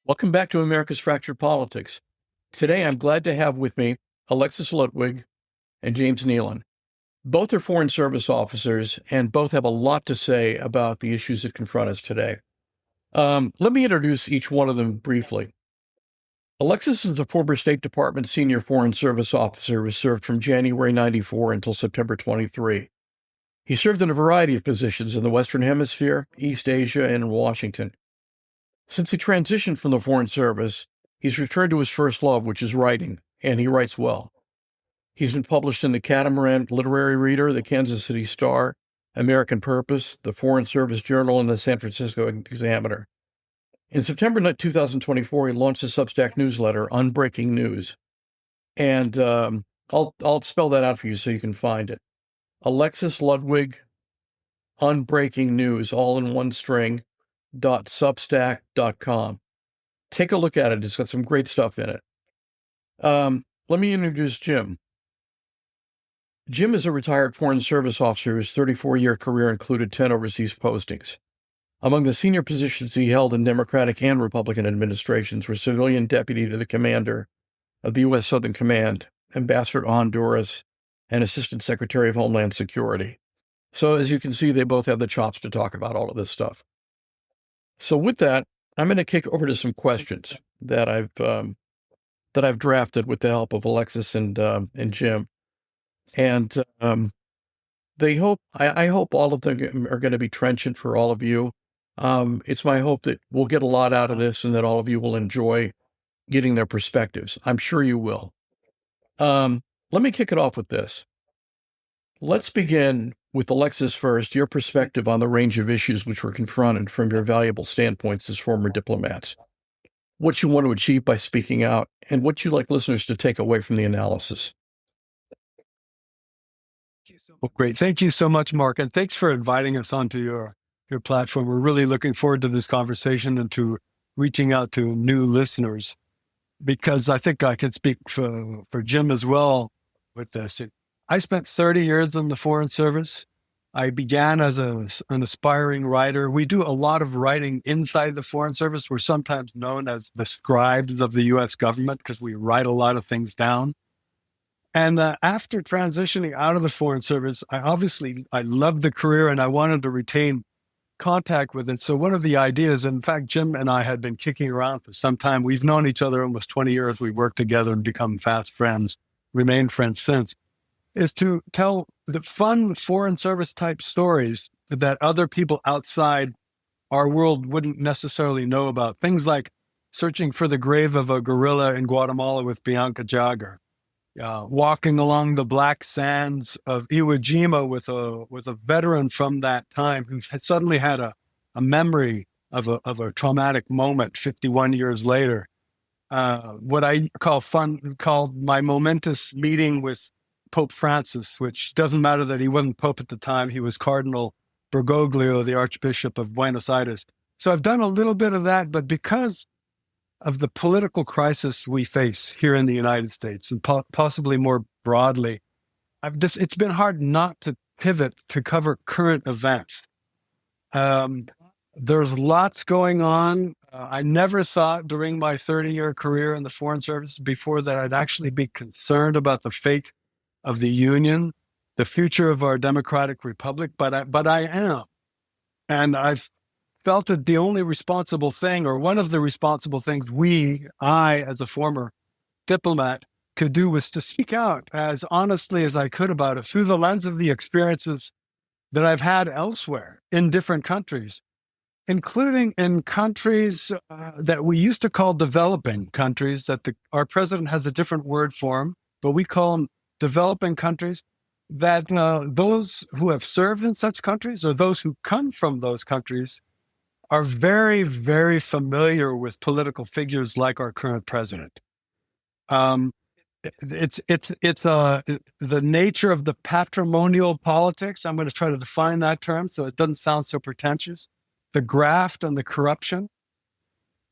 Welcome back to America's Fractured Politics. Today, I'm glad to have with me Alexis Ludwig and James Nealon. Both are Foreign Service officers, and both have a lot to say about the issues that confront us today. Let me introduce each one of them briefly. Alexis is a former State Department senior Foreign Service officer who served from January 94 until September 23. He served in a variety of positions in the Western Hemisphere, East Asia, and in Washington. Since he transitioned from the Foreign Service, he's returned to his first love, which is writing, and he writes well. He's been published in the Catamaran Literary Reader, the Kansas City Star, American Purpose, the Foreign Service Journal, and the San Francisco Examiner. In September 2024, he launched a Substack newsletter, Unbreaking News. And I'll spell that out for you so you can find it. Alexis Ludwig, Unbreaking News, all in one string, .substack.com. Take a look at it. It's got some great stuff in it. Let me introduce Jim. Jim is a retired Foreign Service officer whose 34-year career included 10 overseas postings. Among the senior positions he held in Democratic and Republican administrations were civilian deputy to the commander of the U.S. Southern Command, ambassador to Honduras, and assistant secretary of Homeland Security. So as you can see, they both have the chops to talk about all of this stuff. So with that, I'm going to kick over to some questions that I've drafted with the help of Alexis and Jim, and I hope all of them are going to be trenchant for all of you. It's my hope that we'll get a lot out of this, and that all of you will enjoy getting their perspectives. I'm sure you will. Let me kick it off with this. Let's begin with Alexis first, your perspective on the range of issues which were confronted from your valuable standpoints as former diplomats. What you want to achieve by speaking out, and what you'd like listeners to take away from the analysis. Well, great. Thank you so much, Mark. And thanks for inviting us onto your platform. We're really looking forward to this conversation and to reaching out to new listeners, because I think I can speak for Jim as well with this. I spent 30 years in the Foreign Service. I began as an aspiring writer. We do a lot of writing inside the Foreign Service. We're sometimes known as the scribes of the U.S. government because we write a lot of things down. And after transitioning out of the Foreign Service, I loved the career and I wanted to retain contact with it. So one of the ideas, in fact, Jim and I had been kicking around for some time. We've known each other almost 20 years. We worked together and become fast friends, remained friends since, is to tell the fun Foreign Service type stories that other people outside our world wouldn't necessarily know about. Things like searching for the grave of a gorilla in Guatemala with Bianca Jagger, walking along the black sands of Iwo Jima with a veteran from that time who had suddenly had a memory of a traumatic moment 51 years later. What I called my momentous meeting with Pope Francis, which doesn't matter that he wasn't Pope at the time. He was Cardinal Bergoglio, the Archbishop of Buenos Aires. So I've done a little bit of that, but because of the political crisis we face here in the United States and possibly more broadly, it's been hard not to pivot to cover current events. There's lots going on. I never thought during my 30-year career in the Foreign Service before that I'd actually be concerned about the fate of the Union, the future of our democratic republic, but I am. And I've felt that the only responsible thing, or one of the responsible things I as a former diplomat could do, was to speak out as honestly as I could about it through the lens of the experiences that I've had elsewhere in different countries, including in countries that we used to call developing countries, that our president has a different word for them, but we call them developing countries, that those who have served in such countries or those who come from those countries are very, very familiar with political figures like our current president. It's the nature of the patrimonial politics. I'm going to try to define that term so it doesn't sound so pretentious. The graft and the corruption,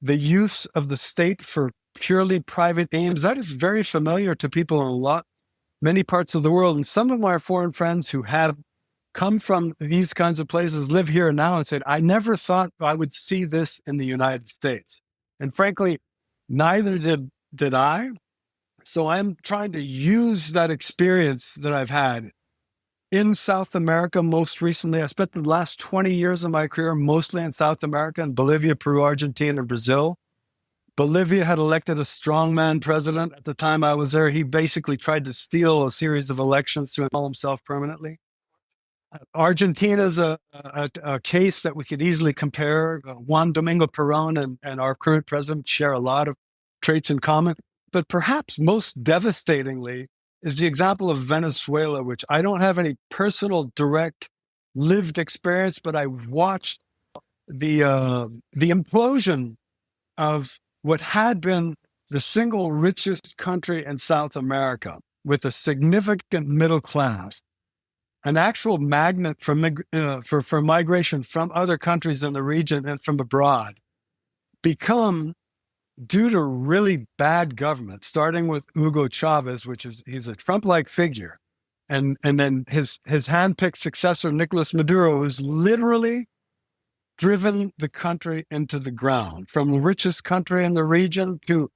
the use of the state for purely private aims, that is very familiar to people in many parts of the world. And some of my foreign friends who have come from these kinds of places live here now and said, I never thought I would see this in the United States. And frankly, neither did I. So I'm trying to use that experience that I've had in South America. Most recently, I spent the last 20 years of my career mostly in South America, in Bolivia, Peru, Argentina, and Brazil. Bolivia had elected a strongman president. At the time I was there, he basically tried to steal a series of elections to install himself permanently. Argentina is a case that we could easily compare. Juan Domingo Perón and our current president share a lot of traits in common. But perhaps most devastatingly is the example of Venezuela, which I don't have any personal, direct, lived experience, but I watched the implosion of what had been the single richest country in South America, with a significant middle class, an actual magnet for migration from other countries in the region and from abroad, become, due to really bad government, starting with Hugo Chavez, he's a Trump-like figure, and then his handpicked successor, Nicolas Maduro, who's literally driven the country into the ground, from the richest country in the region to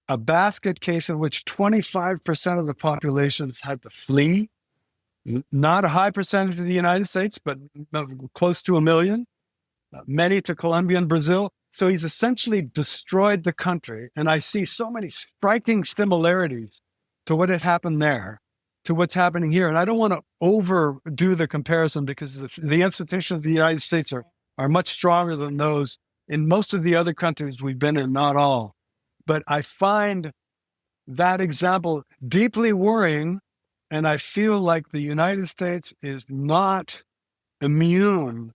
a basket case in which 25% of the population had to flee. Not a high percentage of the United States, but close to 1 million, many to Colombia and Brazil. So he's essentially destroyed the country. And I see so many striking similarities to what had happened there, to what's happening here. And I don't want to overdo the comparison, because the institutions of the United States are much stronger than those in most of the other countries we've been in, not all. But I find that example deeply worrying. And I feel like the United States is not immune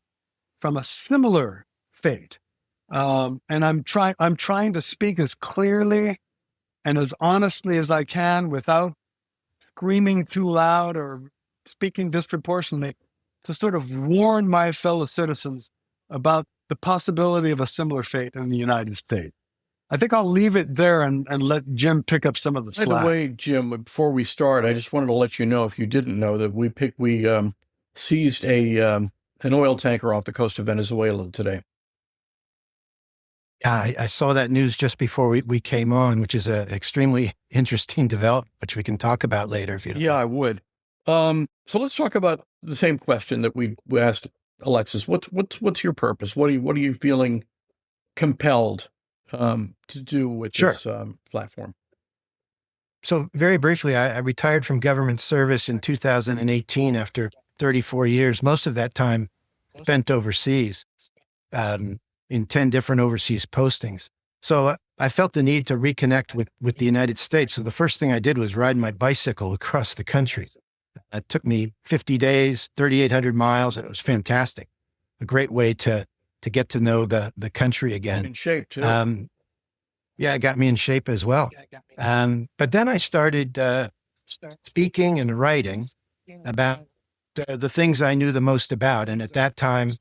from a similar fate. And I'm trying to speak as clearly and as honestly as I can without screaming too loud or speaking disproportionately, to sort of warn my fellow citizens about the possibility of a similar fate in the United States. I think I'll leave it there and let Jim pick up some of the slack. By the way, Jim, before we start, I just wanted to let you know, if you didn't know, that we seized an oil tanker off the coast of Venezuela today. Yeah, I saw that news just before we came on, which is an extremely interesting development, which we can talk about later if you don't. Yeah, I would. So let's talk about the same question that we asked Alexis. What's your purpose? What are you feeling compelled to do with this platform? So very briefly, I retired from government service in 2018 after 34 years, most of that time spent overseas, in 10 different overseas postings. So I felt the need to reconnect with the United States. So the first thing I did was ride my bicycle across the country. It took me 50 days, 3,800 miles. And it was fantastic. A great way to get to know the country again. In shape too. Yeah, it got me in shape as well. But then I started speaking and writing about the things I knew the most about. And at that time,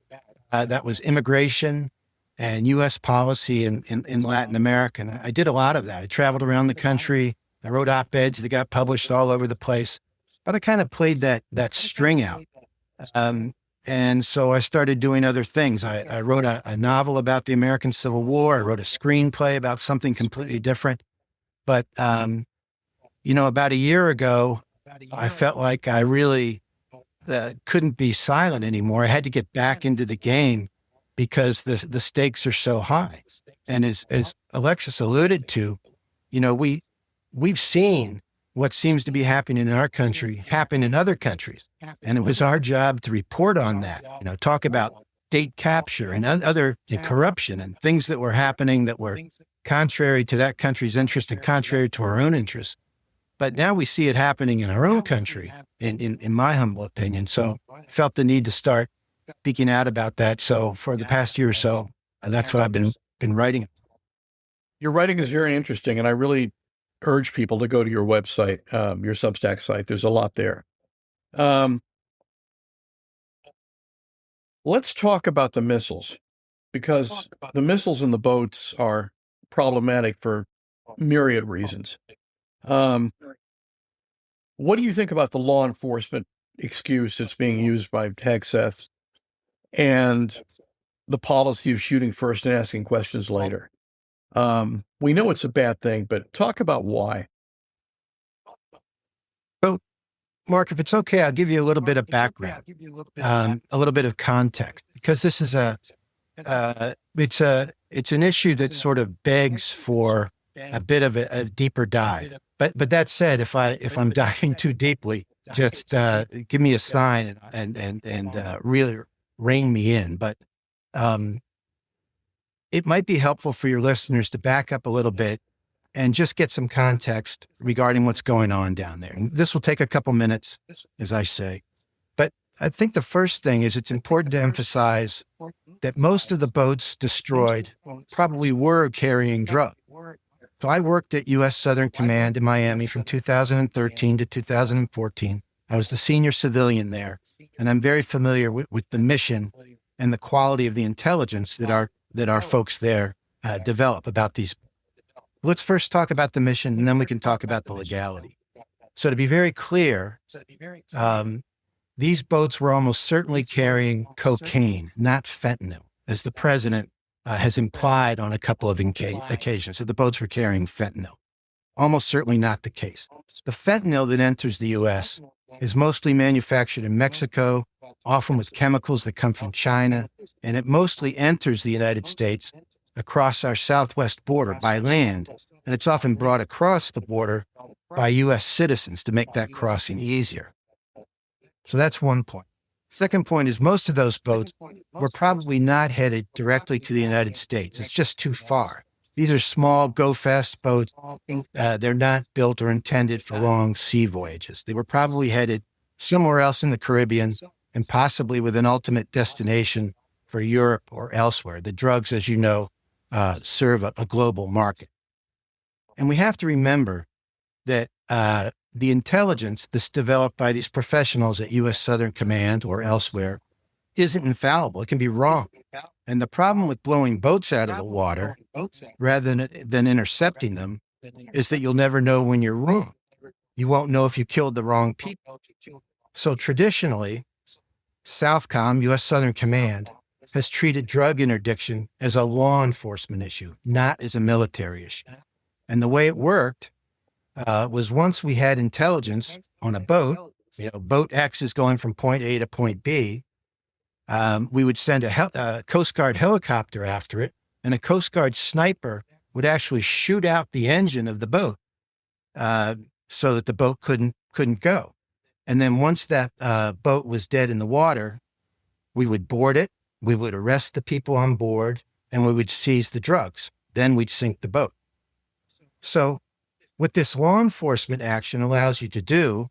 that was immigration and U.S. policy in Latin America. And I did a lot of that. I traveled around the country. I wrote op-eds that got published all over the place. But I kind of played that string out. And so I started doing other things. I wrote a novel about the American Civil War. I wrote a screenplay about something completely different. But, about a year ago, I felt like I really couldn't be silent anymore. I had to get back into the game because the stakes are so high. And as Alexis alluded to, we've seen what seems to be happening in our country happen in other countries. And it was our job to report on that, talk about state capture and other corruption and things that were happening that were contrary to that country's interest and contrary to our own interests. But now we see it happening in our own country, in my humble opinion. So I felt the need to start speaking out about that. So for the past year or so, that's what I've been writing. Your writing is very interesting, and I really urge people to go to your website, your Substack site. There's a lot there. Let's talk about the missiles, because the missiles and the boats are problematic for myriad reasons. What do you think about the law enforcement excuse that's being used by TAGSEF and the policy of shooting first and asking questions later? We know it's a bad thing, but talk about why. So, Mark, if it's okay, I'll give you a little bit of background, a little bit of context, because this is it's an issue that sort of begs for a bit of a deeper dive. But that said, if I'm diving too deeply, just give me a sign and really rein me in. But it might be helpful for your listeners to back up a little bit and just get some context regarding what's going on down there. And this will take a couple minutes, as I say. But I think the first thing is it's important to emphasize that most of the boats destroyed probably were carrying drugs. So I worked at U.S. Southern Command in Miami from 2013 to 2014. I was the senior civilian there, and I'm very familiar with the mission and the quality of the intelligence that our folks there develop about these. Let's first talk about the mission, and then we can talk about the legality. So to be very clear, these boats were almost certainly carrying cocaine, not fentanyl, as the president has implied on a couple of occasions. So the boats were carrying fentanyl. Almost certainly not the case. The fentanyl that enters the U.S. is mostly manufactured in Mexico, often with chemicals that come from China, and it mostly enters the United States across our southwest border by land, and it's often brought across the border by U.S. citizens to make that crossing easier. So that's one point. Second point is most of those boats were probably not headed directly to the United States. It's just too far. These are small, go-fast boats. They're not built or intended for long sea voyages. They were probably headed somewhere else in the Caribbean and possibly with an ultimate destination for Europe or elsewhere. The drugs, as you know, serve a global market. And we have to remember that the intelligence that's developed by these professionals at U.S. Southern Command or elsewhere isn't infallible. It can be wrong. And the problem with blowing boats out of the water rather than intercepting them is that you'll never know when you're wrong. You won't know if you killed the wrong people. So traditionally, Southcom, U.S. Southern Command, has treated drug interdiction as a law enforcement issue, not as a military issue. And the way it worked was once we had intelligence on a boat, boat X is going from point A to point B, we would send a Coast Guard helicopter after it, and a Coast Guard sniper would actually shoot out the engine of the boat so that the boat couldn't go. And then once that boat was dead in the water, we would board it, we would arrest the people on board, and we would seize the drugs. Then we'd sink the boat. So what this law enforcement action allows you to do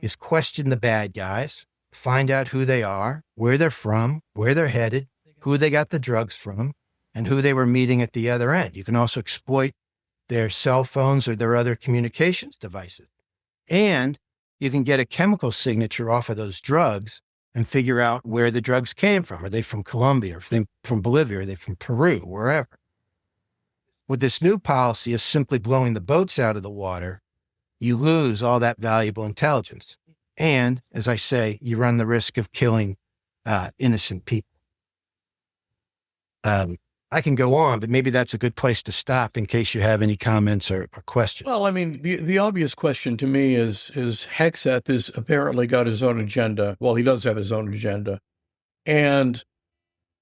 is question the bad guys, find out who they are, where they're from, where they're headed, who they got the drugs from, and who they were meeting at the other end. You can also exploit their cell phones or their other communications devices. And you can get a chemical signature off of those drugs and figure out where the drugs came from. Are they from Colombia? Are they from Bolivia? Are they from Peru? Wherever. With this new policy of simply blowing the boats out of the water, you lose all that valuable intelligence. And, as I say, you run the risk of killing innocent people. I can go on, but maybe that's a good place to stop in case you have any comments or questions. Well, I mean, the obvious question to me is Hexeth has apparently got his own agenda. Well, he does have his own agenda. And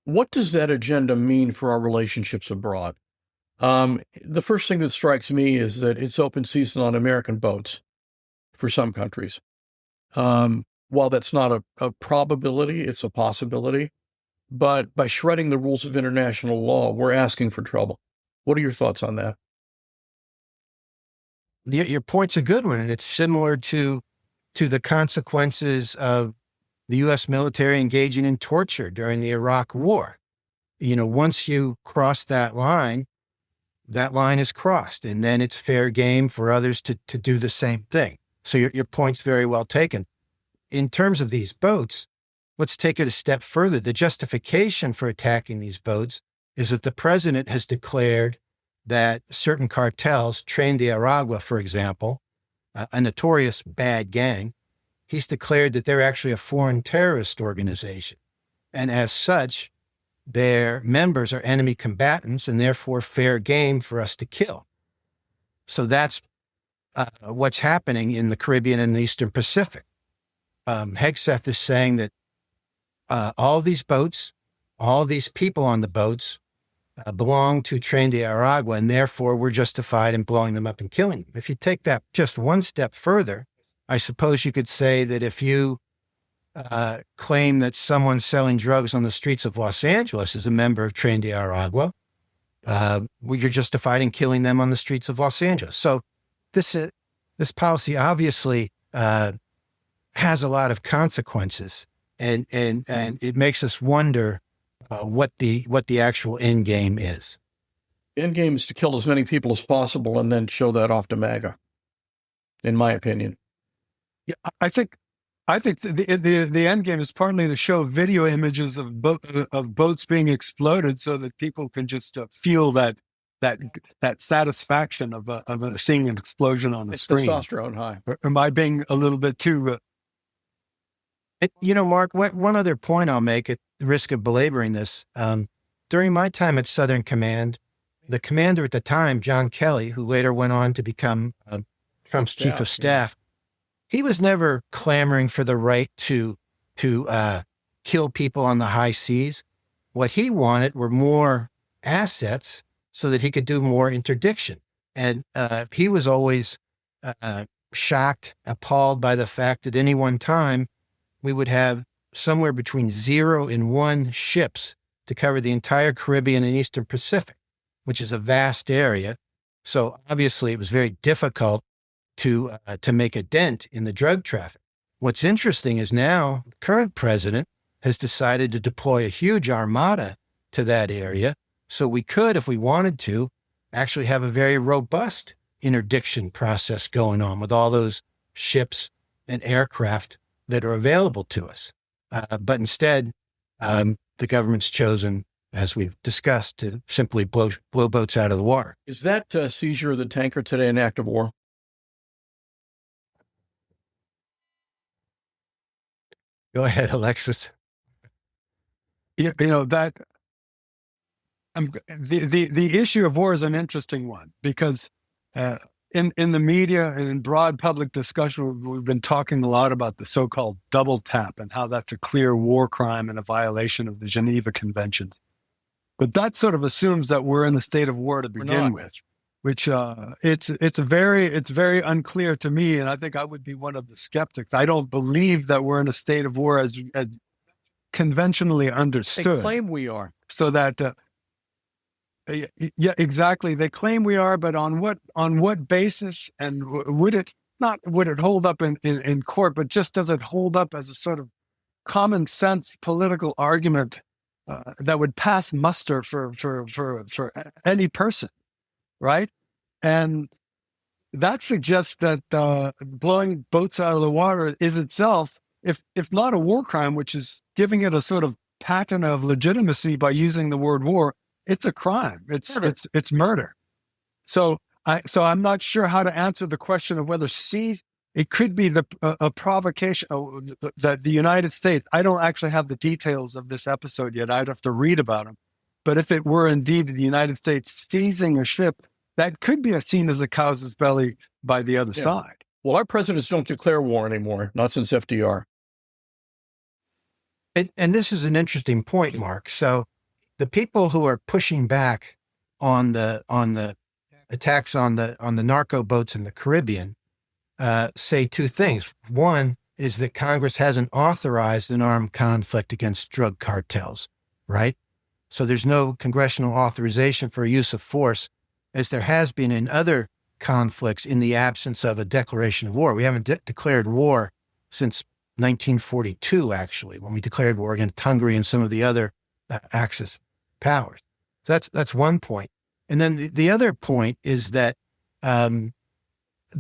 what does that agenda mean for our relationships abroad? The first thing that strikes me is that it's open season on American boats for some countries. While that's not a probability, it's a possibility. But by shredding the rules of international law, we're asking for trouble. What are your thoughts on that? Your point's a good one, and it's similar to the consequences of the U.S. military engaging in torture during the Iraq War. Once you cross that line is crossed, and then it's fair game for others to do the same thing. So your point's very well taken. In terms of these boats, let's take it a step further. The justification for attacking these boats is that the president has declared that certain cartels, Tren de Aragua, for example, a notorious bad gang, he's declared that they're actually a foreign terrorist organization. And as such, their members are enemy combatants and therefore fair game for us to kill. So that's what's happening in the Caribbean and the Eastern Pacific. Hegseth is saying that all these boats, all these people on the boats belong to Tren de Aragua, and therefore we're justified in blowing them up and killing them. If you take that just one step further, I suppose you could say that if you claim that someone selling drugs on the streets of Los Angeles is a member of Tren de Aragua, you're justified in killing them on the streets of Los Angeles. So this policy obviously has a lot of consequences, and it makes us wonder what the actual end game is. End game is to kill as many people as possible and then show that off to MAGA, in my opinion. Yeah, I think the end game is partly to show video images of boats being exploded, so that people can just feel that satisfaction of seeing an explosion on the screen. Testosterone high. Or am I being a little bit too? Mark, one other point I'll make at the risk of belaboring this. During my time at Southern Command, the commander at the time, John Kelly, who later went on to become Trump's chief of staff, he was never clamoring for the right to kill people on the high seas. What he wanted were more assets so that he could do more interdiction. And he was always shocked, appalled by the fact that any one time we would have somewhere between 0 and 1 ships to cover the entire Caribbean and Eastern Pacific, which is a vast area. So obviously it was very difficult to make a dent in the drug traffic. What's interesting is now the current president has decided to deploy a huge armada to that area. So we could, if we wanted to, actually have a very robust interdiction process going on with all those ships and aircraft that are available to us. But instead, the government's chosen, as we've discussed, to simply blow boats out of the water. Is that seizure of the tanker today an act of war? Go ahead, Alexis. That the issue of war is an interesting one, because in the media and in broad public discussion, we've been talking a lot about the so-called double tap and how that's a clear war crime and a violation of the Geneva Conventions. But that sort of assumes that we're in a state of war to begin with, which it's very unclear to me, and I think I would be one of the skeptics. I don't believe that we're in a state of war as conventionally understood. They claim we are. So that yeah, exactly. They claim we are, but on what basis? And would it hold up in court? But just does it hold up as a sort of common sense political argument that would pass muster for any person, right? And that suggests that blowing boats out of the water is itself, if not a war crime, which is giving it a sort of patina of legitimacy by using the word war, it's a crime. It's murder. So I'm not sure how to answer the question of whether it could be a provocation that the United States. I don't actually have the details of this episode yet. I'd have to read about them. But if it were indeed the United States seizing a ship, that could be seen as a casus belli by the other side. Well, our presidents don't declare war anymore, not since FDR. And this is an interesting point, Mark. So the people who are pushing back on the attacks on the narco boats in the Caribbean say two things. One is that Congress hasn't authorized an armed conflict against drug cartels, right? So there's no congressional authorization for use of force, as there has been in other conflicts in the absence of a declaration of war. We haven't declared war since 1942, actually, when we declared war against Hungary and some of the other Axis powers. So that's one point. And then the other point is that the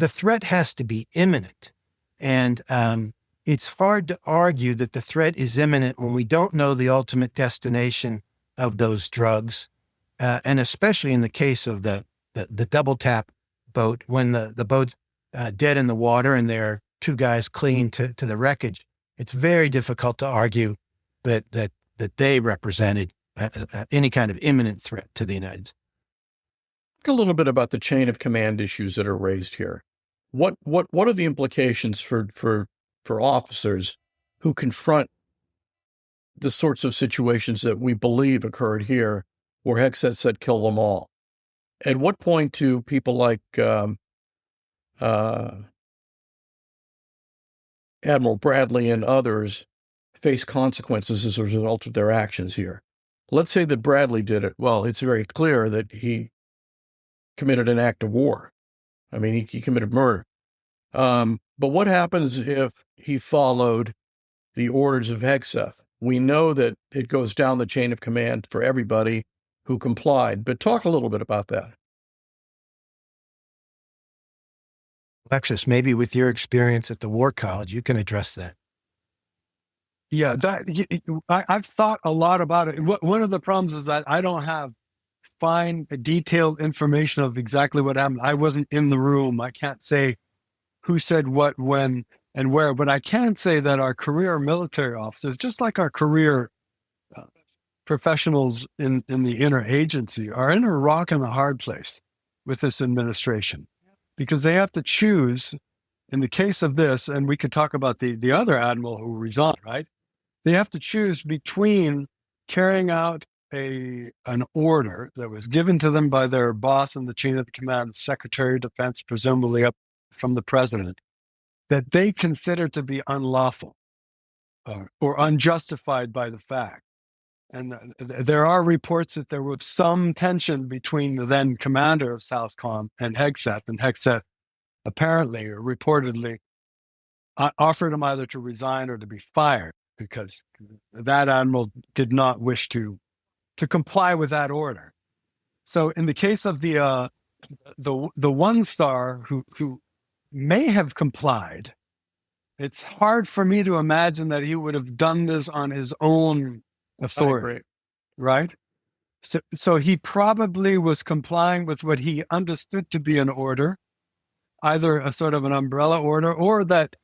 threat has to be imminent. And it's hard to argue that the threat is imminent when we don't know the ultimate destination of those drugs. And especially in the case of the double tap boat, when the boat's dead in the water and there are two guys clinging to the wreckage, it's very difficult to argue that they represented any kind of imminent threat to the United States. Talk a little bit about the chain of command issues that are raised here. What are the implications for officers who confront the sorts of situations that we believe occurred here, where Hegseth said kill them all? At what point do people like Admiral Bradley and others face consequences as a result of their actions here? Let's say that Bradley did it. Well, it's very clear that he committed an act of war. I mean, he committed murder. But what happens if he followed the orders of Hegseth? We know that it goes down the chain of command for everybody who complied, but talk a little bit about that. Alexis, maybe with your experience at the War College, you can address that. Yeah, I've thought a lot about it. One of the problems is that I don't have fine, detailed information of exactly what happened. I wasn't in the room. I can't say who said what, when, and where, but I can say that our career military officers, just like our career professionals in the interagency, are in a rock and a hard place with this administration, because they have to choose. In the case of this, and we could talk about the other admiral who resigned, right? They have to choose between carrying out an order that was given to them by their boss in the chain of command, Secretary of Defense, presumably up from the president, that they consider to be unlawful or unjustified by the fact. And there are reports that there was some tension between the then commander of Southcom and Hegseth apparently or reportedly offered him either to resign or to be fired, because that admiral did not wish to comply with that order. So in the case of the one star who may have complied, it's hard for me to imagine that he would have done this on his own authority, right? So he probably was complying with what he understood to be an order, either a sort of an umbrella order, or that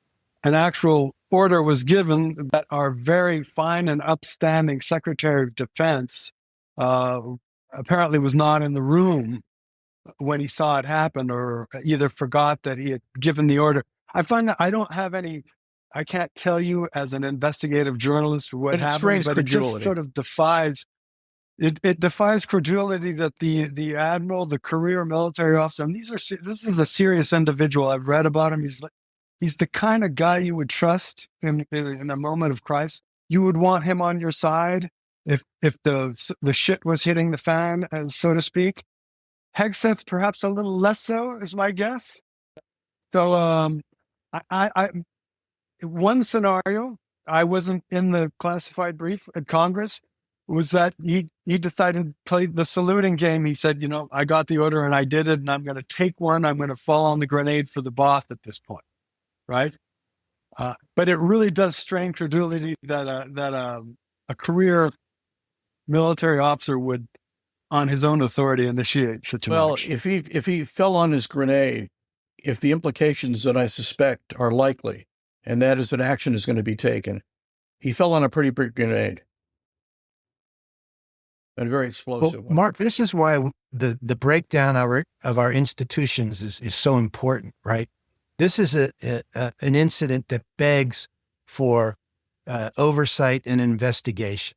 an actual order was given that our very fine and upstanding Secretary of Defense apparently was not in the room when he saw it happen, or either forgot that he had given the order. I find that I can't tell you as an investigative journalist what happened, but it just sort of defies. It defies credulity that the admiral, the career military officer, and this is a serious individual. I've read about him. He's the kind of guy you would trust in a moment of crisis. You would want him on your side if the shit was hitting the fan, so to speak. Hegseth perhaps a little less so, is my guess. So one scenario, I wasn't in the classified brief at Congress, was that he decided to play the saluting game. He said, I got the order and I did it, and I'm going to take one. I'm going to fall on the grenade for the boss at this point, right? But it really does strain credulity that a career military officer would, on his own authority, initiate such an action. Well, if he fell on his grenade, if the implications that I suspect are likely, and that is that action is going to be taken, he fell on a pretty big grenade. And very explosive. Well, Mark, this is why the breakdown of our institutions is so important, right? This is an incident that begs for oversight and investigation.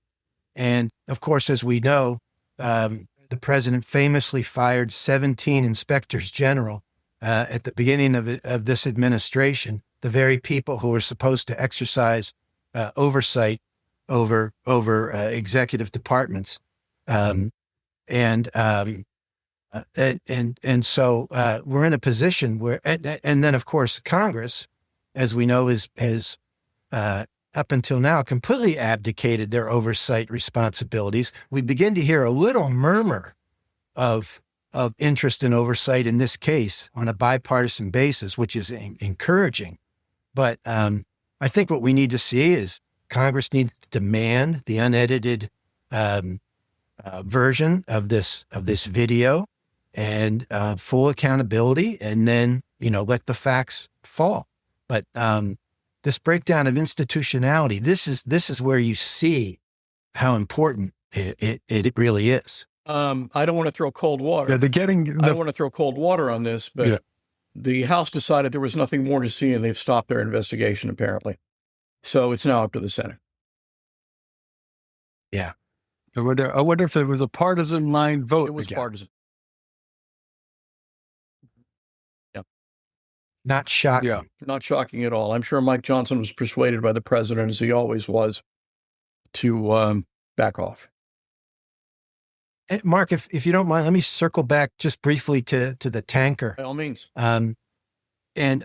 And of course, as we know, the president famously fired 17 inspectors general at the beginning of this administration, the very people who were supposed to exercise oversight over executive departments. And so we're in a position where, and then of course Congress, as we know, has up until now completely abdicated their oversight responsibilities. We begin to hear a little murmur of interest in oversight in this case on a bipartisan basis, which is encouraging. But I think what we need to see is Congress needs to demand the unedited version of this video and full accountability, and then let the facts fall. But this breakdown of institutionality, this is where you see how important It really is. I don't want to throw cold water. Yeah, I don't want to throw cold water on this, but Yeah. the House decided there was nothing more to see, and they've stopped their investigation, apparently. So it's now up to the Senate. Yeah. I wonder if it was a partisan line vote. It was again. partisan. Not shocking. Yeah. Not shocking at all. I'm sure Mike Johnson was persuaded by the president, as he always was, to back off. Mark, if you don't mind, let me circle back just briefly to the tanker. By all means. Again,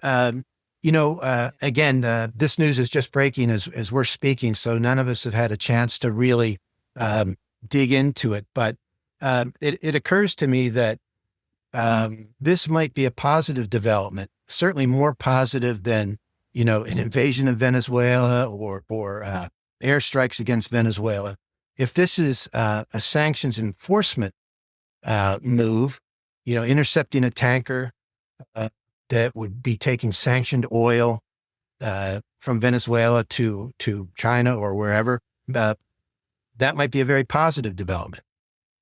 this news is just breaking as we're speaking, so none of us have had a chance to really dig into it. But it occurs to me that this might be a positive development, certainly more positive than, an invasion of Venezuela or airstrikes against Venezuela. If this is a sanctions enforcement move, intercepting a tanker that would be taking sanctioned oil from Venezuela to China or wherever, that might be a very positive development.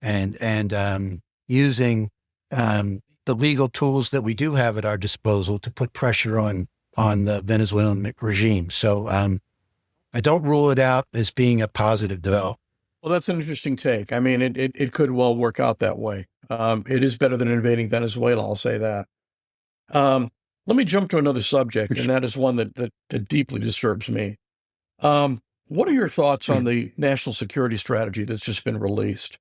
And using the legal tools that we do have at our disposal to put pressure on the Venezuelan regime. So I don't rule it out as being a positive development. Well, that's an interesting take. I mean, it could well work out that way. It is better than invading Venezuela, I'll say that. Let me jump to another subject, and that is one that deeply disturbs me. What are your thoughts on the national security strategy that's just been released?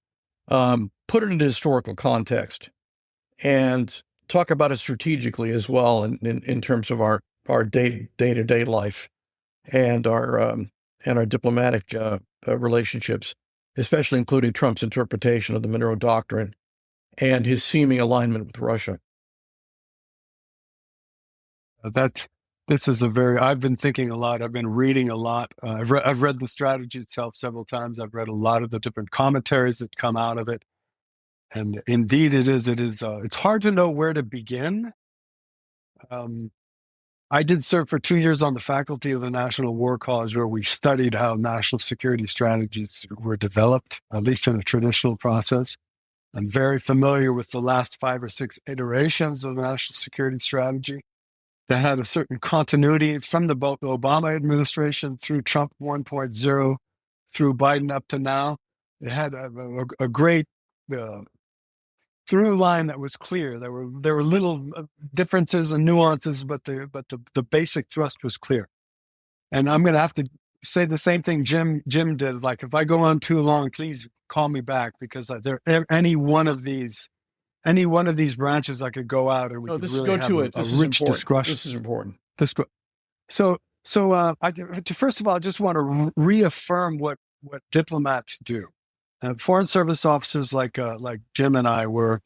Put it into historical context and talk about it strategically as well in terms of our day-to-day life and our diplomatic relationships, especially including Trump's interpretation of the Monroe Doctrine and his seeming alignment with Russia. I've been thinking a lot. I've been reading a lot. I've read the strategy itself several times. I've read a lot of the different commentaries that come out of it. And indeed it's hard to know where to begin. I did serve for 2 years on the faculty of the National War College, where we studied how national security strategies were developed, at least in a traditional process. I'm very familiar with the last 5 or 6 iterations of the national security strategy that had a certain continuity from the Obama administration through Trump 1.0 through Biden up to now. It had a great through line that was clear. There were little differences and nuances, but the basic thrust was clear. And I'm going to have to say the same thing Jim did. Like, if I go on too long, please call me back, because any one of these branches I could go out and we could really have a rich discussion. This is important. So first of all, I just want to reaffirm what diplomats do. Foreign service officers like Jim and I were.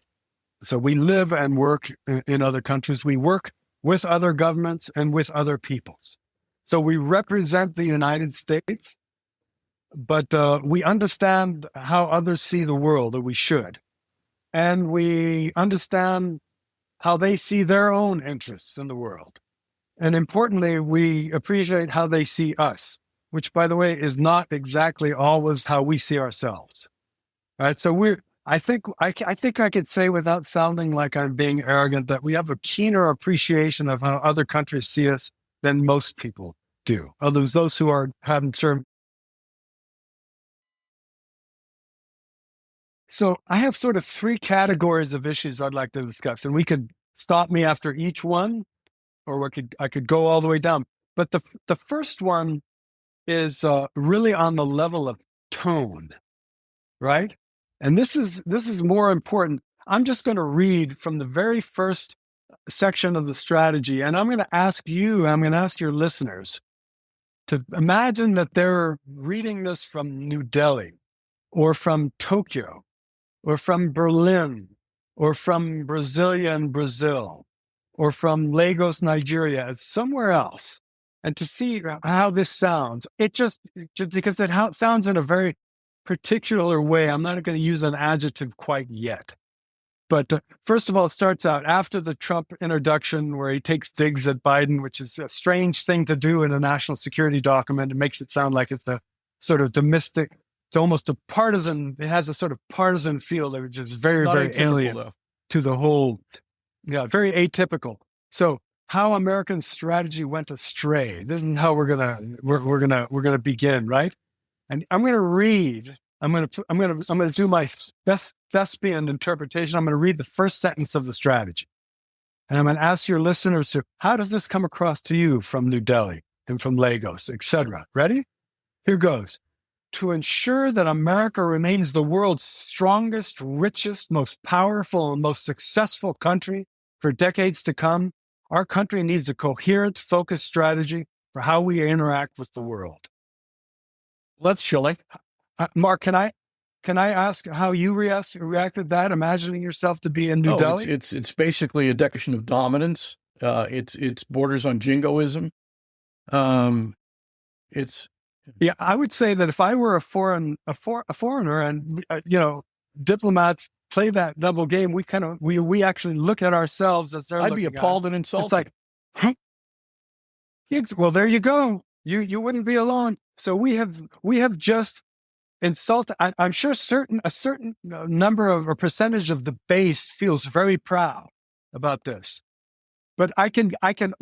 So we live and work in other countries. We work with other governments and with other peoples. So we represent the United States, but we understand how others see the world, or we should. And we understand how they see their own interests in the world. And importantly, we appreciate how they see us, which, by the way, is not exactly always how we see ourselves. Right? So I think I could say, without sounding like I'm being arrogant, that we have a keener appreciation of how other countries see us than most people do. Others, those who haven't served. So I have sort of 3 categories of issues I'd like to discuss, and we could stop me after each one, or I could go all the way down. But the first one is really on the level of tone, right? And this is more important. I'm just going to read from the very first section of the strategy, and I'm going to ask your listeners to imagine that they're reading this from New Delhi, or from Tokyo, or from Berlin, or from Brasilia in Brazil, or from Lagos, Nigeria, somewhere else, and to see how this sounds. It just because it sounds in a very particular way. I'm not going to use an adjective quite yet. But first of all, it starts out after the Trump introduction, where he takes digs at Biden, which is a strange thing to do in a national security document. It makes it sound like it's a sort of domestic It's almost a partisan. It has a sort of partisan feel that which is very, Not very atypical, alien though. to the whole. Yeah, very atypical. So how American strategy went astray. This is how we're gonna begin, right? And I'm gonna do my best thespian interpretation. I'm gonna read the first sentence of the strategy, and I'm gonna ask your listeners to how does this come across to you from New Delhi and from Lagos, etc. Ready? Here goes. To ensure that America remains the world's strongest, richest, most powerful, and most successful country for decades to come, our country needs a coherent, focused strategy for how we interact with the world. That's chilling. Mark, can I ask how you reacted to that, imagining yourself to be in New Delhi? It's basically a declaration of dominance. It's borders on jingoism. Yeah, I would say that if I were a foreigner, and diplomats play that double game, we actually look at ourselves as they're. I'd be appalled and insulted. It's like, huh? Well, there you go. You wouldn't be alone. So we have just insulted. I'm sure a certain number of or percentage of the base feels very proud about this. But I can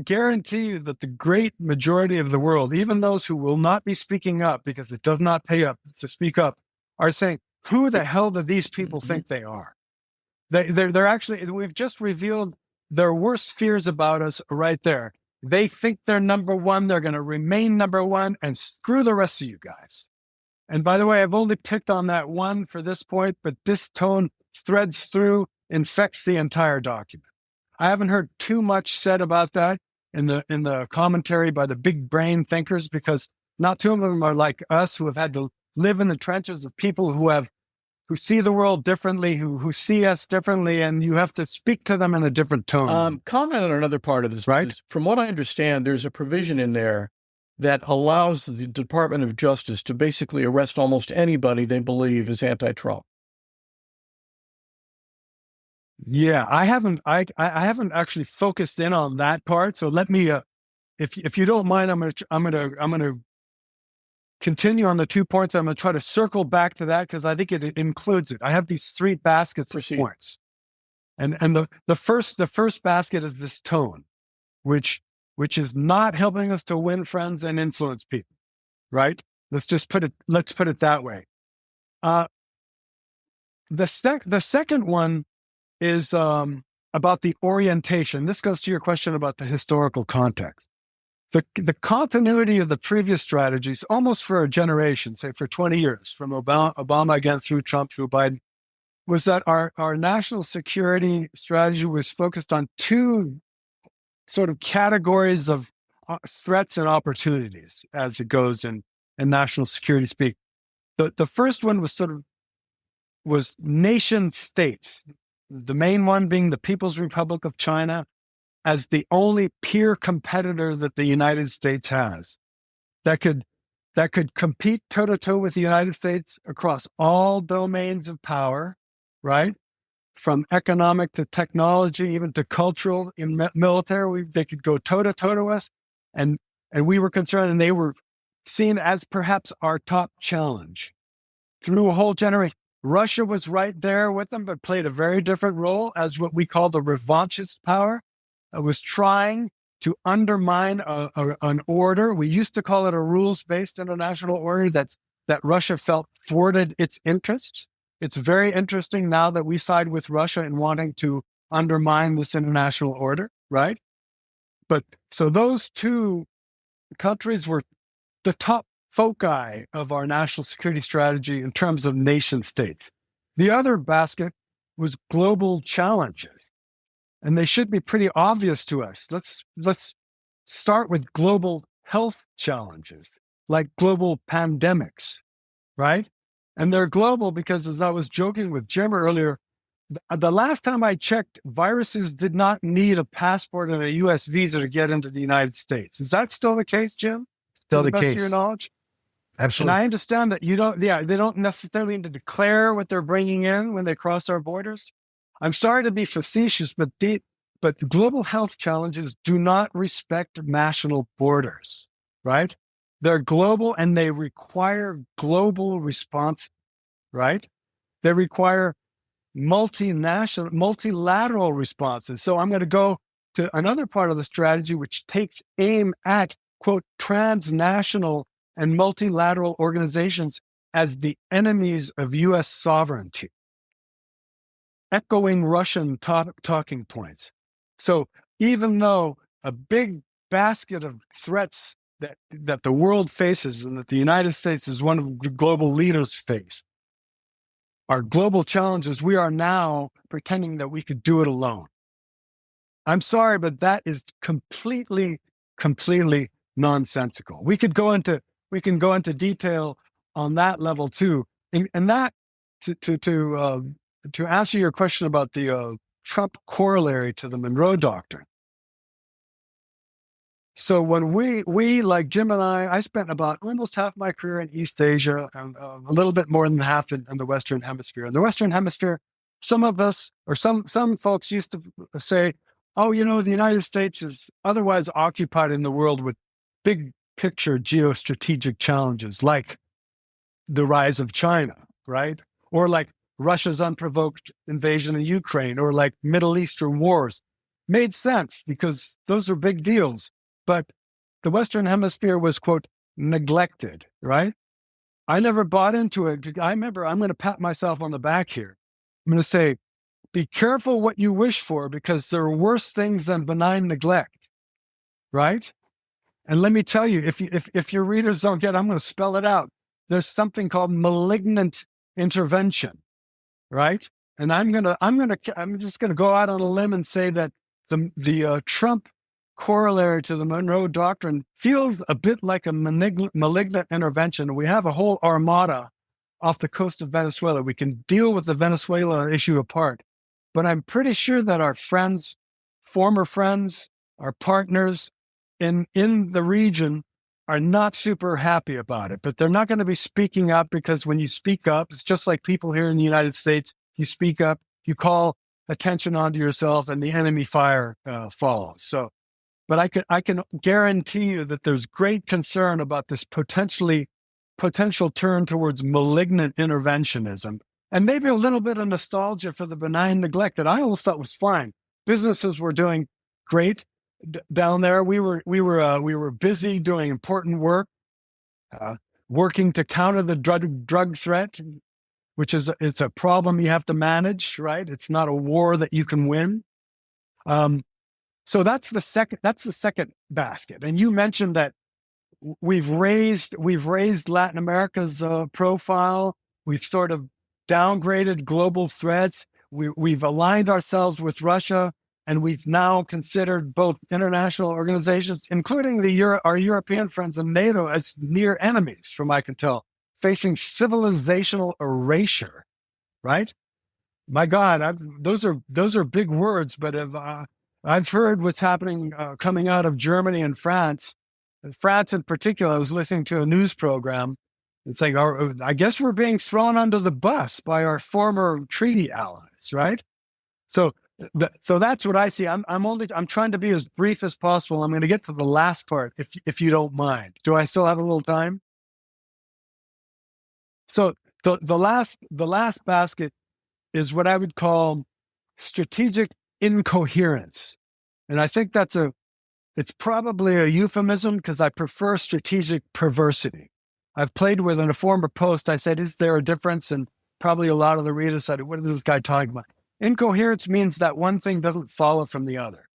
guarantee you that the great majority of the world, even those who will not be speaking up because it does not pay up to speak up, are saying, "Who the hell do these people think they are?" They're actually. We've just revealed their worst fears about us right there. They think they're number one. They're going to remain number one, and screw the rest of you guys. And by the way, I've only picked on that one for this point, but this tone threads through, infects the entire document. I haven't heard too much said about that in the commentary by the big brain thinkers, because not two of them are like us, who have had to live in the trenches of people who see the world differently, who see us differently, and you have to speak to them in a different tone. Comment on another part of this. Right? From what I understand, there's a provision in there that allows the Department of Justice to basically arrest almost anybody they believe is anti-Trump. Yeah, I haven't actually focused in on that part. So let me, if you don't mind, I'm gonna continue on the 2 points. I'm gonna try to circle back to that because I think it includes it. I have these 3 baskets of points, and the first basket is this tone, which is not helping us to win friends and influence people. Right? Let's put it that way. The second one is about the orientation. This goes to your question about the historical context. The continuity of the previous strategies, almost for a generation, say for 20 years, from Obama again through Trump through Biden, was that our national security strategy was focused on 2 sort of categories of threats and opportunities as it goes in national security speak. The first one was nation states. The main one being the People's Republic of China as the only peer competitor that the United States has that could compete toe-to-toe with the United States across all domains of power, right? From economic to technology, even to cultural, in military, they could go toe-to-toe to us. And we were concerned, and they were seen as perhaps our top challenge through a whole generation. Russia was right there with them, but played a very different role as what we call the revanchist power. It was trying to undermine an order. We used to call it a rules-based international order that Russia felt thwarted its interests. It's very interesting now that we side with Russia in wanting to undermine this international order, right? But so those 2 countries were the top foci of our national security strategy in terms of nation states. The other basket was global challenges, and they should be pretty obvious to us. Let's start with global health challenges, like global pandemics, right? And they're global because, as I was joking with Jim earlier, the last time I checked, viruses did not need a passport and a U.S. visa to get into the United States. Is that still the case, Jim? Still to the the best case. of your knowledge? Absolutely. And I understand that they don't necessarily need to declare what they're bringing in when they cross our borders. I'm sorry to be facetious, but the global health challenges do not respect national borders, right? They're global and they require global response, right? They require multilateral responses. So I'm going to go to another part of the strategy, which takes aim at, quote, transnational and multilateral organizations as the enemies of U.S. sovereignty, echoing Russian talking points. So even though a big basket of threats that the world faces and that the United States is one of the global leaders face are global challenges, we are now pretending that we could do it alone. I'm sorry, but that is completely nonsensical. We can go into detail on that level too. And that to answer your question about the Trump corollary to the Monroe Doctrine. So when we like Jim and I spent about almost half my career in East Asia and a little bit more than half in the Western Hemisphere. In the Western Hemisphere, some of us or some folks used to say, oh, the United States is otherwise occupied in the world with big picture geostrategic challenges like the rise of China, right? Or like Russia's unprovoked invasion of Ukraine, or like Middle Eastern wars. Made sense because those are big deals. But the Western Hemisphere was, quote, neglected, right? I never bought into it. I remember, I'm going to pat myself on the back here. I'm going to say, be careful what you wish for because there are worse things than benign neglect, right? And let me tell you, if your readers don't get it, I'm going to spell it out. There's something called malignant intervention, right? And I'm just going to go out on a limb and say that the Trump corollary to the Monroe Doctrine feels a bit like a malignant intervention. We have a whole armada off the coast of Venezuela. We can deal with the Venezuela issue apart. But I'm pretty sure that our friends, former friends, our partners in the region are not super happy about it. But they're not going to be speaking up because when you speak up, it's just like people here in the United States. You speak up, you call attention onto yourself, and the enemy fire follows. So, but I can guarantee you that there's great concern about this potential turn towards malignant interventionism, and maybe a little bit of nostalgia for the benign neglect that I always thought was fine. Businesses were doing great down there. We were busy doing important work, working to counter the drug threat, which is it's a problem you have to manage, right? It's not a war that you can win. So that's the second basket. And you mentioned that we've raised Latin America's profile. We've sort of downgraded global threats. We've aligned ourselves with Russia, and we've now considered both international organizations, including our European friends in NATO, as near enemies, from I can tell, facing civilizational erasure. Right? My God, those are big words, but I've heard what's happening coming out of Germany and France. France in particular, I was listening to a news program. It's like, I guess we're being thrown under the bus by our former treaty allies, right? So that's what I see. I'm trying to be as brief as possible. I'm going to get to the last part, if you don't mind. Do I still have a little time? So the last basket is what I would call strategic incoherence, and I think it's probably a euphemism because I prefer strategic perversity. I've played with in a former post. I said, is there a difference? And probably a lot of the readers said, what is this guy talking about? Incoherence means that one thing doesn't follow from the other,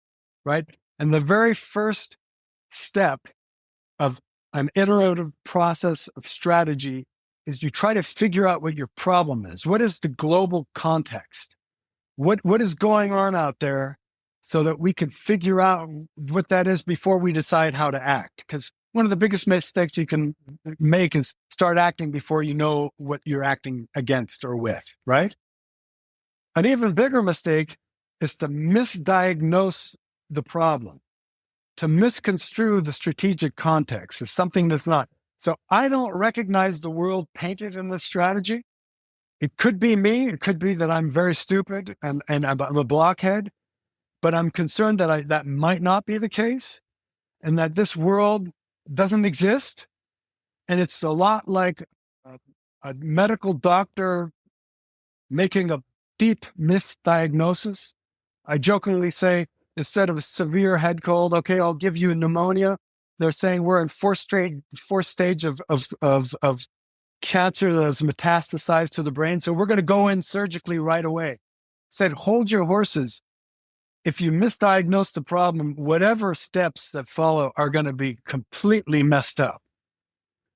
right? And the very first step of an iterative process of strategy is you try to figure out what your problem is. What is the global context? What is going on out there so that we can figure out what that is before we decide how to act? Because one of the biggest mistakes you can make is start acting before you know what you're acting against or with, right? An even bigger mistake is to misdiagnose the problem, to misconstrue the strategic context as something that's not. So I don't recognize the world painted in this strategy. It could be me. It could be that I'm very stupid and I'm a blockhead, but I'm concerned that that might not be the case and that this world doesn't exist And it's a lot like a medical doctor making a deep misdiagnosis. I jokingly say, instead of a severe head cold, okay, I'll give you pneumonia. They're saying we're in fourth stage of cancer that has metastasized to the brain. So we're going to go in surgically right away. Said, hold your horses. If you misdiagnose the problem, whatever steps that follow are going to be completely messed up.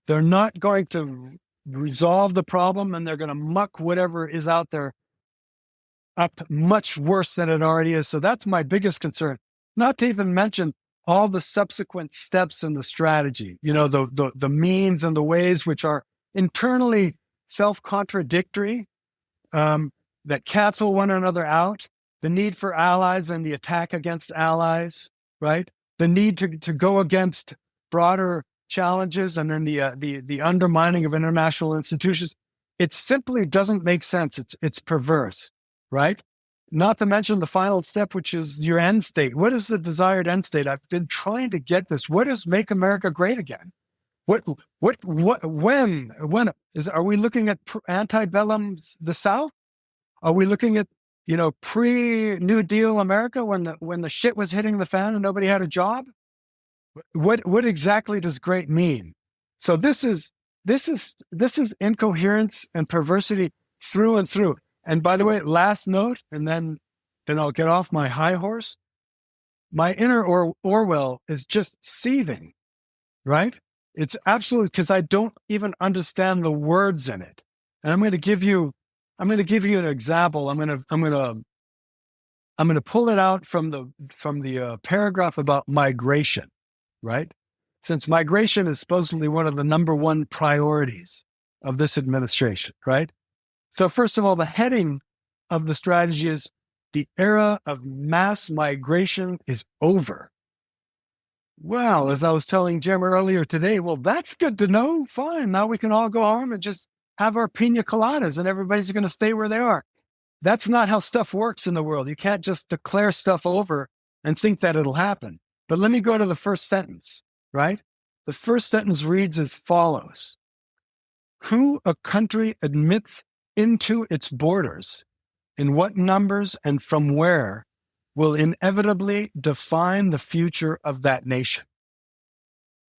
They're not going to resolve the problem, and they're going to muck whatever is out there up much worse than it already is. So that's my biggest concern. Not to even mention all the subsequent steps in the strategy, the means and the ways which are internally self-contradictory, that cancel one another out, the need for allies and the attack against allies, right? The need to go against broader challenges, and then the undermining of international institutions. It simply doesn't make sense. It's perverse, right? Not to mention the final step, which is your end state. What is the desired end state? I've been trying to get this. What is make America great again? When are we looking at antebellum the South? Are we looking at, pre-New Deal America when the shit was hitting the fan and nobody had a job? What exactly does great mean? So this is incoherence and perversity through and through. And by the way, last note, and then I'll get off my high horse. My inner Orwell is just seething, right? It's absolutely, because I don't even understand the words in it. And I'm going to give you an example. I'm going to pull it out from the paragraph about migration, right? Since migration is supposedly one of the number one priorities of this administration, right? So first of all, the heading of the strategy is the era of mass migration is over. Well, as I was telling Jim earlier today, well, that's good to know. Fine. Now we can all go home and just have our pina coladas and everybody's going to stay where they are. That's not how stuff works in the world. You can't just declare stuff over and think that it'll happen. But let me go to the first sentence, right? The first sentence reads as follows. Who a country admits into its borders, in what numbers and from where, will inevitably define the future of that nation.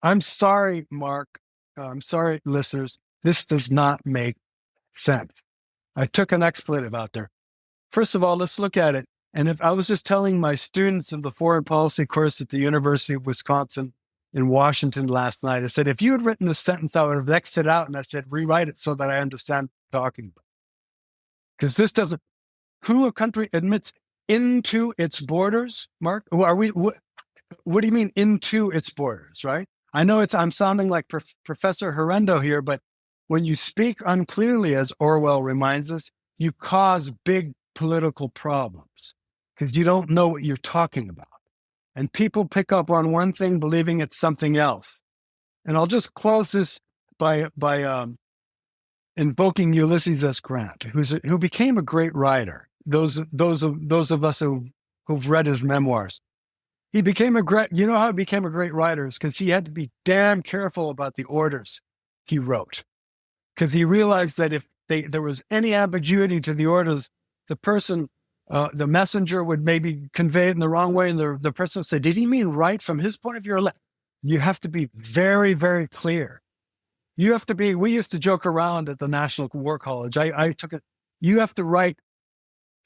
I'm sorry, Mark. I'm sorry, listeners. This does not make sense. I took an expletive out there. First of all, let's look at it. And if I was just telling my students in the foreign policy course at the University of Wisconsin in Washington last night, I said, if you had written this sentence, I would have X'd it out and I said, rewrite it so that I understand what I'm talking about. Because this doesn't, who a country admits into its borders, Mark? What do you mean into its borders, right? I know I'm sounding like Professor Horrendo here, but when you speak unclearly, as Orwell reminds us, you cause big political problems because you don't know what you're talking about. And people pick up on one thing, believing it's something else. And I'll just close this by invoking Ulysses S. Grant, who became a great writer. Those of us who've read his memoirs, he became you know how he became a great writer is because he had to be damn careful about the orders he wrote, because he realized that if there was any ambiguity to the orders, the person, the messenger would maybe convey it in the wrong way, and the person would say, "Did he mean right from his point of view or left?" You have to be very, very clear. You have to be. We used to joke around at the National War College. I took it. You have to write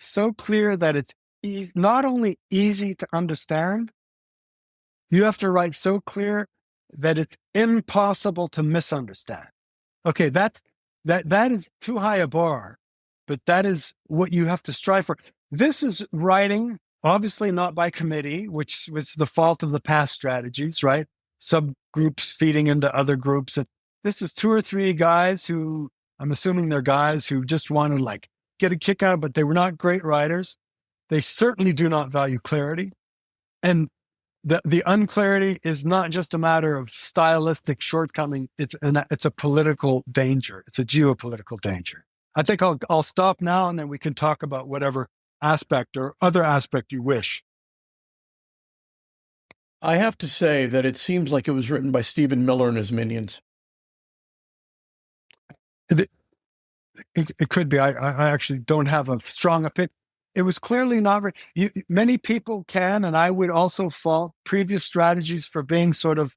so clear that it's not only easy to understand, you have to write so clear that it's impossible to misunderstand. Okay, that is too high a bar, but that is what you have to strive for. This is writing, obviously not by committee, which was the fault of the past strategies, right? Subgroups feeding into other groups. And this is 2 or 3 guys who, I'm assuming they're guys who just want to get a kick out, but they were not great writers. They certainly do not value clarity. And the unclarity is not just a matter of stylistic shortcoming. It's a political danger. It's a geopolitical danger. I think I'll stop now, and then we can talk about whatever aspect or other aspect you wish. I have to say that it seems like it was written by Stephen Miller and his minions. It could be. I actually don't have a strong opinion. It was clearly not. Many people can, and I would also fault previous strategies for being sort of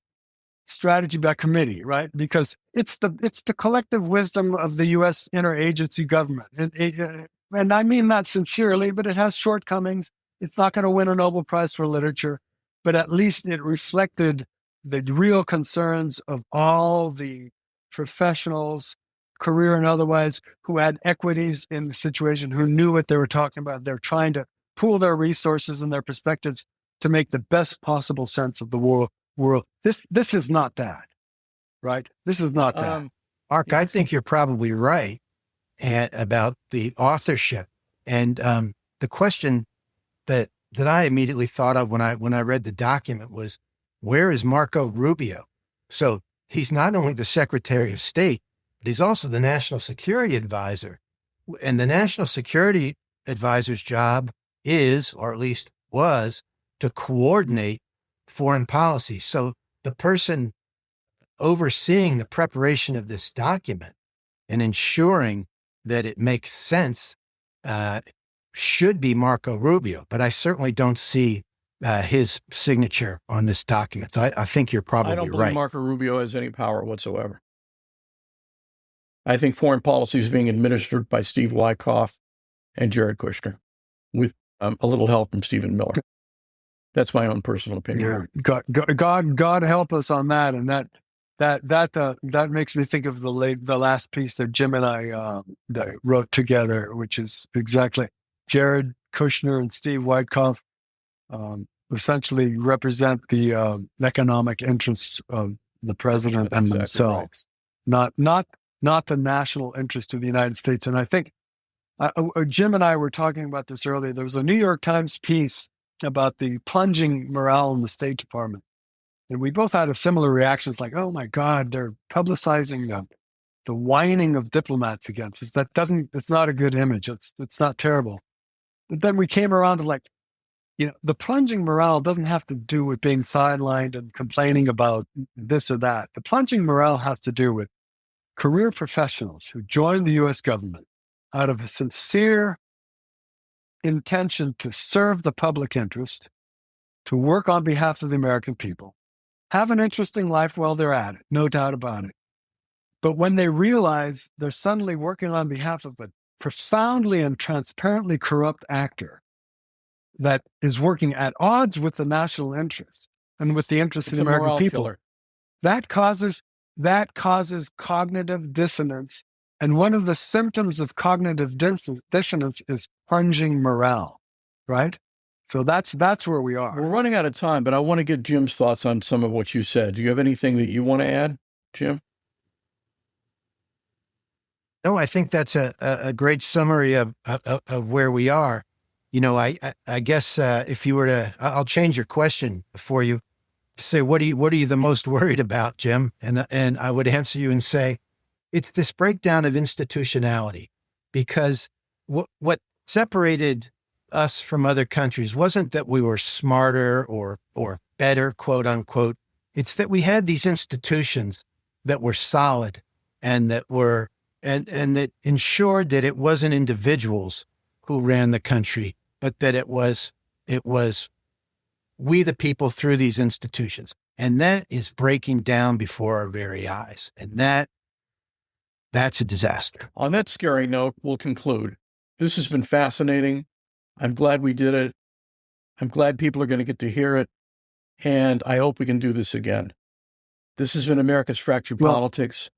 strategy by committee, right? Because it's the collective wisdom of the U.S. interagency government, and I mean that sincerely. But it has shortcomings. It's not going to win a Nobel Prize for literature, but at least it reflected the real concerns of all the professionals, career and otherwise, who had equities in the situation, who knew what they were talking about. They're trying to pool their resources and their perspectives to make the best possible sense of the world. This is not that, right? This is not that. Mark, I think you're probably right about the authorship. And the question that I immediately thought of when I read the document was, where is Marco Rubio? So he's not only the Secretary of State, but he's also the National Security Advisor. And the National Security Advisor's job is, or at least was, to coordinate foreign policy. So the person overseeing the preparation of this document and ensuring that it makes sense should be Marco Rubio. But I certainly don't see his signature on this document. So I think you're probably right. I don't believe Marco Rubio has any power whatsoever. I think foreign policy is being administered by Steve Wyckoff and Jared Kushner, with a little help from Stephen Miller. That's my own personal opinion. Yeah. God help us on that. And that makes me think of the last piece that Jim and I wrote together, which is exactly Jared Kushner and Steve Wyckoff essentially represent the economic interests of the president and themselves, right. not the national interest of the United States. And I think Jim and I were talking about this earlier. There was a New York Times piece about the plunging morale in the State Department. And we both had a similar reaction. It's like, oh my God, they're publicizing the whining of diplomats against us. It's not a good image. It's not terrible. But then we came around to the plunging morale doesn't have to do with being sidelined and complaining about this or that. The plunging morale has to do with career professionals who join the U.S. government out of a sincere intention to serve the public interest, to work on behalf of the American people, have an interesting life while they're at it, no doubt about it. But when they realize they're suddenly working on behalf of a profoundly and transparently corrupt actor that is working at odds with the national interest and with the interests of the American people, that causes cognitive dissonance. And one of the symptoms of cognitive dissonance is plunging morale, right? So that's where we are. We're running out of time, but I want to get Jim's thoughts on some of what you said. Do you have anything that you want to add, Jim? No, I think that's a great summary of where we are. I guess if you were to, I'll change your question for you. Say, what are you the most worried about, Jim? And I would answer you and say, it's this breakdown of institutionality, because what separated us from other countries wasn't that we were smarter or better, quote unquote. It's that we had these institutions that were solid and that were and that ensured that it wasn't individuals who ran the country, but that it was we the people through these institutions. And that is breaking down before our very eyes. And that's a disaster. On that scary note, we'll conclude. This has been fascinating. I'm glad we did it. I'm glad people are going to get to hear it. And I hope we can do this again. This has been America's Fractured Politics.